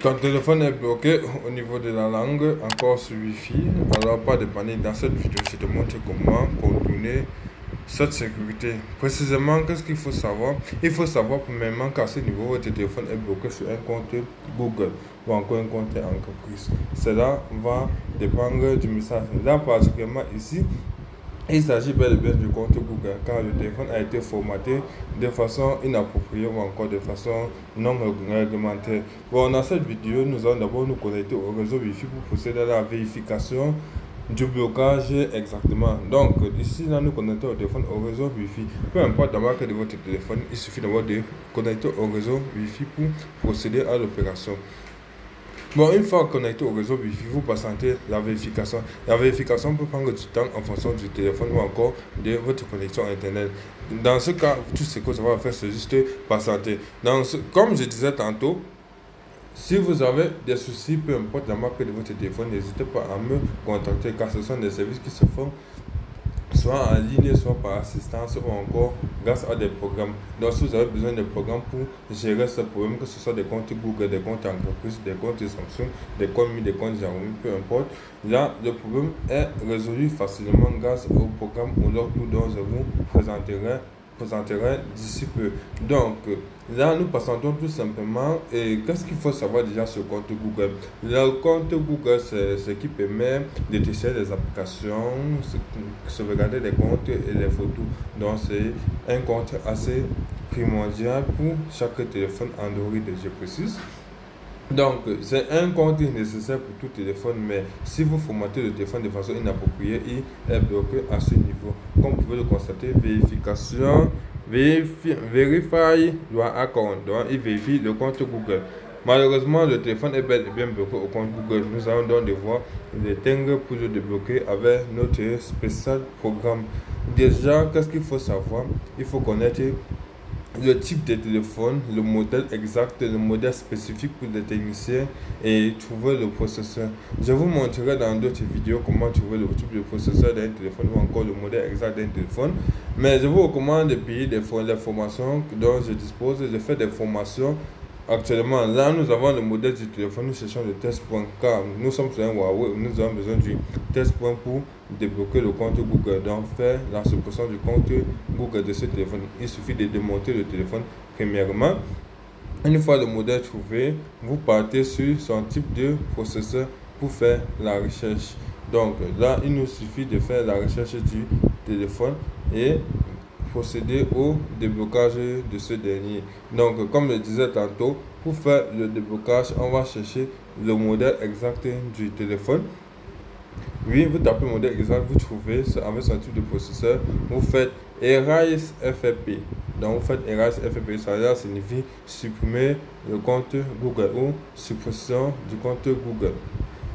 Ton téléphone est bloqué au niveau de la langue, encore sur Wi-Fi. Alors, pas de panique. Dans cette vidéo, je te montre comment contourner cette sécurité. Précisément, qu'est-ce qu'il faut savoir? Il faut savoir premièrement qu'à ce niveau, votre téléphone est bloqué sur un compte Google ou encore un compte entreprise. Cela va dépendre du message. Là, particulièrement ici, il s'agit bel et bien du compte Google car le téléphone a été formaté de façon inappropriée ou encore de façon non réglementaire. Bon, dans cette vidéo, nous allons d'abord nous connecter au réseau Wi-Fi pour procéder à la vérification du blocage exactement. Donc, ici, là, nous connectons au téléphone au réseau Wi-Fi. Peu importe la marque de votre téléphone, il suffit d'abord de connecter au réseau Wi-Fi pour procéder à l'opération. Bon, une fois connecté au réseau Wi-Fi, vous patientez la vérification. La vérification peut prendre du temps en fonction du téléphone ou encore de votre connexion Internet. Dans ce cas, tout ce que ça va faire, c'est juste patienter. Comme je disais tantôt, si vous avez des soucis, peu importe la marque de votre téléphone, n'hésitez pas à me contacter car ce sont des services qui se font soit en ligne, soit par assistance ou encore grâce à des programmes. Donc, si vous avez besoin de programmes pour gérer ce problème, que ce soit des comptes Google, des comptes entreprises, des comptes Samsung, des comptes Mi, des comptes Xiaomi, peu importe, là, le problème est résolu facilement grâce au programme Olortu dont je vous présenterai d'ici peu. Donc, là, nous passons tout simplement. Et qu'est-ce qu'il faut savoir déjà sur le compte Google? Le compte Google, c'est ce qui permet de tester des applications, sauvegarder des comptes et des photos. Donc, c'est un compte assez primordial pour chaque téléphone Android, je précise. Donc, c'est un compte nécessaire pour tout téléphone, mais si vous formatez le téléphone de façon inappropriée, il est bloqué à ce niveau. Comme vous pouvez le constater, vérification, verify your account. Donc, il vérifie le compte Google. Malheureusement, le téléphone est bel et bien bloqué au compte Google. Nous allons donc devoir l'éteindre pour le débloquer avec notre spécial programme. Déjà, qu'est-ce qu'il faut savoir? Il faut connaître le type de téléphone, le modèle exact, le modèle spécifique pour les techniciens et trouver le processeur. Je vous montrerai dans d'autres vidéos comment trouver le type de processeur d'un téléphone ou encore le modèle exact d'un téléphone. Mais je vous recommande de payer les formations dont je dispose. Je fais des formations. Actuellement, là, nous avons le modèle du téléphone, nous cherchons le test point car nous sommes sur un Huawei, nous avons besoin du test point pour débloquer le compte Google. Donc, faire la suppression du compte Google de ce téléphone. Il suffit de démonter le téléphone premièrement. Une fois le modèle trouvé, vous partez sur son type de processeur pour faire la recherche. Donc, là, il nous suffit de faire la recherche du téléphone et procéder au déblocage de ce dernier. Donc, comme je disais tantôt, pour faire le déblocage, on va chercher le modèle exact du téléphone. Oui, vous tapez le modèle exact, vous trouvez avec son type de processeur, vous faites Erase FFP. Donc, vous faites Erase FFP, ça signifie supprimer le compte Google ou suppression du compte Google.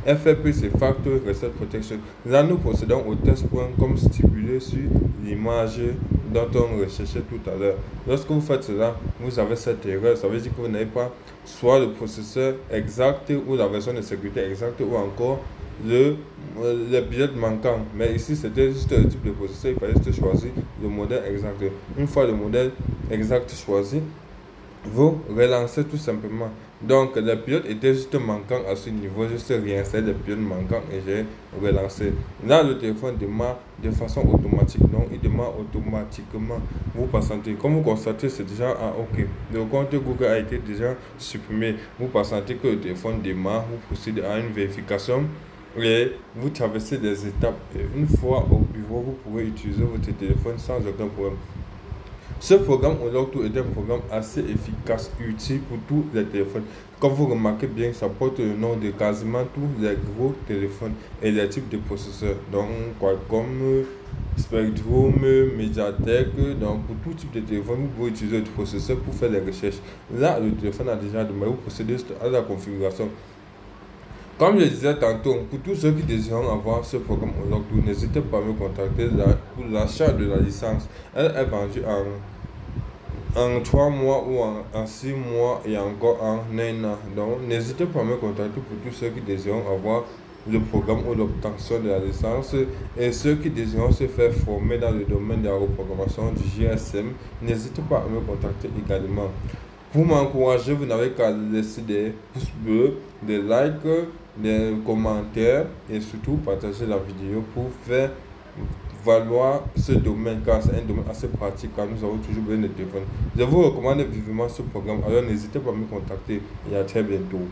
FFP, c'est Factor Reset Protection. Là, nous procédons au test point comme stipulé sur l'image dont on recherchait tout à l'heure. Lorsque vous faites cela, vous avez cette erreur. Ça veut dire que vous n'avez pas soit le processeur exact ou la version de sécurité exacte ou encore le pilote manquant. Mais ici, c'était juste le type de processeur. Il fallait juste choisir le modèle exact. Une fois le modèle exact choisi, vous relancez tout simplement. Donc, le pilote était juste manquant à ce niveau. Juste réinstaller le pilote manquant et j'ai relancé. Là, le téléphone démarre de façon automatique. Donc, il démarre automatiquement. Vous patientez. Comme vous constatez, c'est déjà OK. Le compte Google a été déjà supprimé. Vous patientez que le téléphone démarre. Vous procédez à une vérification et vous traversez des étapes. Et une fois au bureau, vous pourrez utiliser votre téléphone sans aucun problème. Ce programme Olortu est un programme assez efficace, utile pour tous les téléphones. Comme vous remarquez bien, ça porte le nom de quasiment tous les gros téléphones et les types de processeurs. Donc, Qualcomm, Spectrum, Mediatek. Donc, pour tout type de téléphone, vous pouvez utiliser le processeur pour faire les recherches. Là, le téléphone a déjà démarré, vous procédez à la configuration. Comme je disais tantôt, pour tous ceux qui désirent avoir ce programme Olortu, n'hésitez pas à me contacter pour l'achat de la licence. Elle est vendue en 3 mois ou en 6 mois et encore en 1 an. Donc, n'hésitez pas à me contacter pour tous ceux qui désirent avoir le programme ou l'obtention de la licence et ceux qui désirent se faire former dans le domaine de la reprogrammation du GSM. N'hésitez pas à me contacter également. Pour m'encourager, vous n'avez qu'à laisser des pouces bleus, des likes, des commentaires et surtout partager la vidéo pour faire valoir ce domaine, car c'est un domaine assez pratique, car nous avons toujours besoin de téléphone. Je vous recommande vivement ce programme, alors n'hésitez pas à me contacter et à très bientôt.